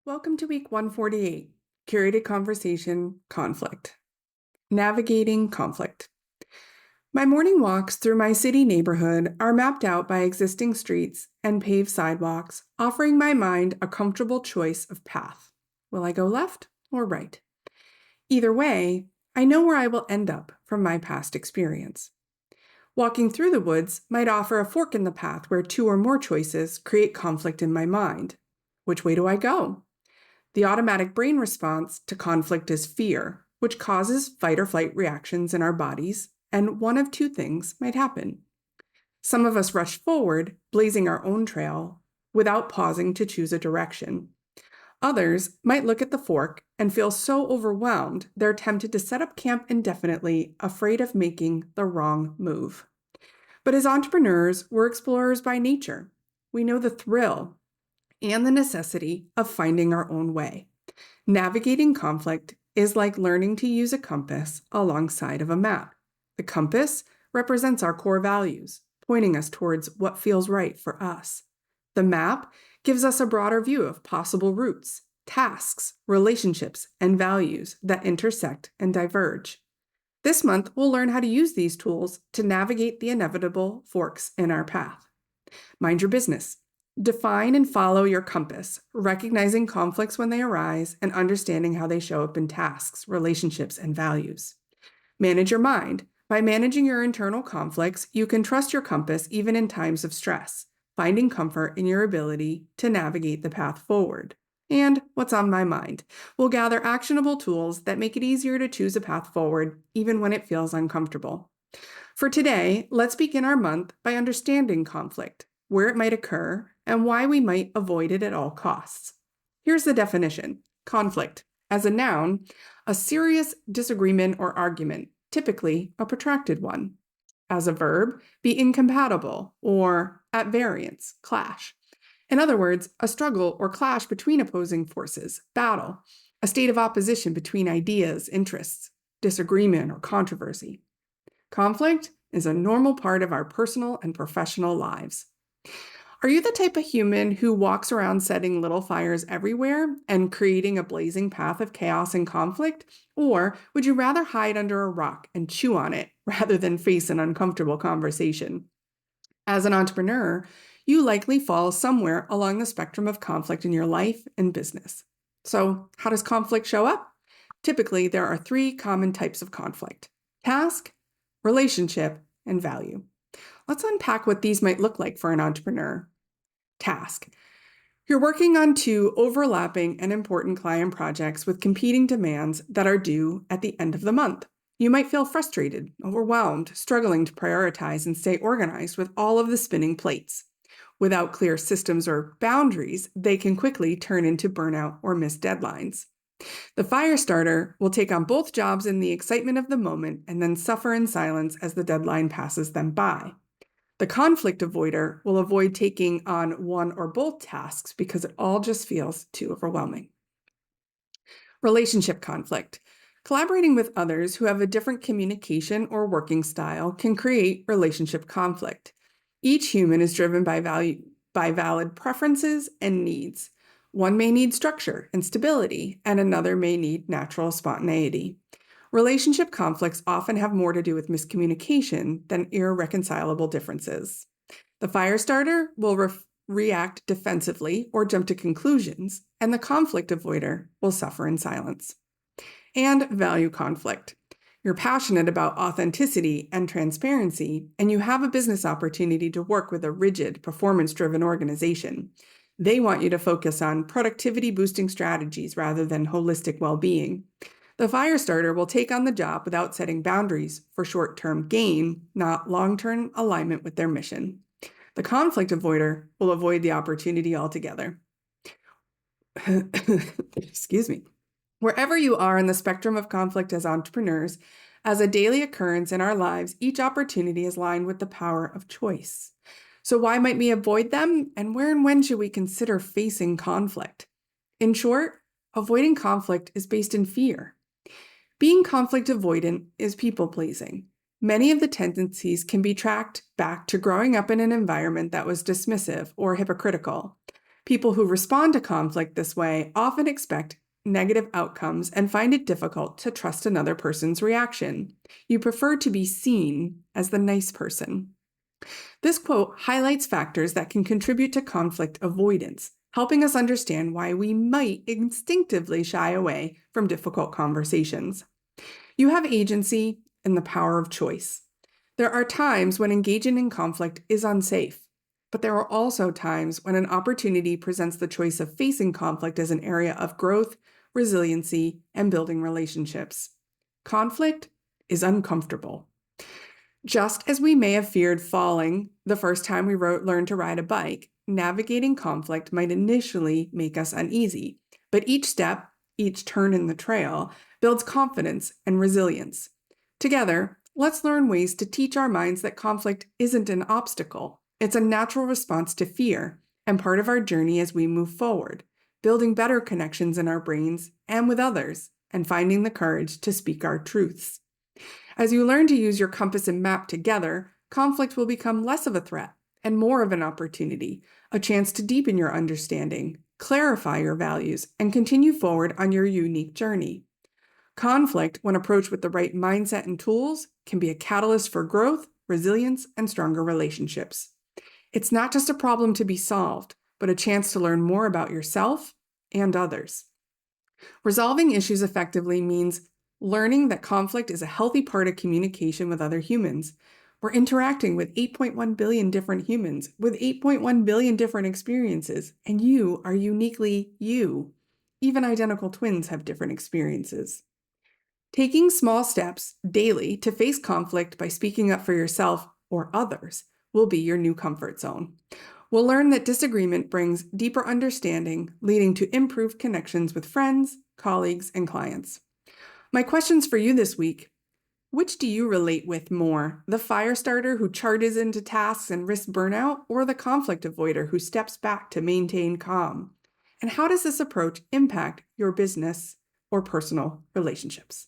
Welcome to week 148, Curated Conversation Conflict. Navigating conflict. My morning walks through my city neighborhood are mapped out by existing streets and paved sidewalks, offering my mind a comfortable choice of path. Will I go left or right? Either way, I know where I will end up from my past experience. Walking through the woods might offer a fork in the path where two or more choices create conflict in my mind. Which way do I go? The automatic brain response to conflict is fear, which causes fight or flight reactions in our bodies, and one of two things might happen. Some of us rush forward, blazing our own trail, without pausing to choose a direction. Others might look at the fork and feel so overwhelmed they're tempted to set up camp indefinitely, afraid of making the wrong move. But as entrepreneurs, we're explorers by nature. We know the thrill and the necessity of finding our own way. Navigating conflict is like learning to use a compass alongside of a map. The compass represents our core values, pointing us towards what feels right for us. The map gives us a broader view of possible routes, tasks, relationships, and values that intersect and diverge. This month, we'll learn how to use these tools to navigate the inevitable forks in our path. Mind your business. Define and follow your compass, recognizing conflicts when they arise and understanding how they show up in tasks, relationships, and values. Manage your mind. By managing your internal conflicts, you can trust your compass even in times of stress, finding comfort in your ability to navigate the path forward. And what's on my mind? We'll gather actionable tools that make it easier to choose a path forward, even when it feels uncomfortable. For today, let's begin our month by understanding conflict, where it might occur, and why we might avoid it at all costs. Here's the definition. Conflict. As a noun, a serious disagreement or argument, typically a protracted one. As a verb, be incompatible or at variance, clash. In other words, a struggle or clash between opposing forces, battle, a state of opposition between ideas, interests, disagreement, or controversy. Conflict is a normal part of our personal and professional lives. Are you the type of human who walks around setting little fires everywhere and creating a blazing path of chaos and conflict? Or would you rather hide under a rock and chew on it rather than face an uncomfortable conversation? As an entrepreneur, you likely fall somewhere along the spectrum of conflict in your life and business. So, how does conflict show up? Typically, there are three common types of conflict: task, relationship, and value. Let's unpack what these might look like for an entrepreneur. Task. You're working on two overlapping and important client projects with competing demands that are due at the end of the month. You might feel frustrated, overwhelmed, struggling to prioritize and stay organized with all of the spinning plates. Without clear systems or boundaries, they can quickly turn into burnout or missed deadlines. The fire starter will take on both jobs in the excitement of the moment and then suffer in silence as the deadline passes them by. The conflict avoider will avoid taking on one or both tasks because it all just feels too overwhelming. Relationship conflict. Collaborating with others who have a different communication or working style can create relationship conflict. Each human is driven by valid preferences and needs. One may need structure and stability, and another may need natural spontaneity. Relationship conflicts often have more to do with miscommunication than irreconcilable differences. The fire starter will react defensively or jump to conclusions, and the conflict avoider will suffer in silence. And value conflict. You're passionate about authenticity and transparency, and you have a business opportunity to work with a rigid, performance-driven organization. They want you to focus on productivity-boosting strategies rather than holistic well-being. The fire starter will take on the job without setting boundaries for short-term gain, not long-term alignment with their mission. The conflict avoider will avoid the opportunity altogether. Excuse me. Wherever you are in the spectrum of conflict as entrepreneurs, as a daily occurrence in our lives, each opportunity is lined with the power of choice. So why might we avoid them? And where and when should we consider facing conflict? In short, avoiding conflict is based in fear. Being conflict avoidant is people-pleasing. Many of the tendencies can be tracked back to growing up in an environment that was dismissive or hypocritical. People who respond to conflict this way often expect negative outcomes and find it difficult to trust another person's reaction. You prefer to be seen as the nice person. This quote highlights factors that can contribute to conflict avoidance, helping us understand why we might instinctively shy away from difficult conversations. You have agency and the power of choice. There are times when engaging in conflict is unsafe, but there are also times when an opportunity presents the choice of facing conflict as an area of growth, resiliency, and building relationships. Conflict is uncomfortable. Just as we may have feared falling the first time we learned to ride a bike, navigating conflict might initially make us uneasy, but each step, each turn in the trail, builds confidence and resilience. Together, let's learn ways to teach our minds that conflict isn't an obstacle. It's a natural response to fear and part of our journey as we move forward, building better connections in our brains and with others, and finding the courage to speak our truths. As you learn to use your compass and map together, conflict will become less of a threat and more of an opportunity, a chance to deepen your understanding, clarify your values, and continue forward on your unique journey. Conflict, when approached with the right mindset and tools, can be a catalyst for growth, resilience, and stronger relationships. It's not just a problem to be solved, but a chance to learn more about yourself and others. Resolving issues effectively means learning that conflict is a healthy part of communication with other humans. We're interacting with 8.1 billion different humans with 8.1 billion different experiences, and you are uniquely you. Even identical twins have different experiences. Taking small steps daily to face conflict by speaking up for yourself or others will be your new comfort zone. We'll learn that disagreement brings deeper understanding, leading to improved connections with friends, colleagues, and clients. My questions for you this week: which do you relate with more, the fire starter who charges into tasks and risks burnout, or the conflict avoider who steps back to maintain calm? And how does this approach impact your business or personal relationships?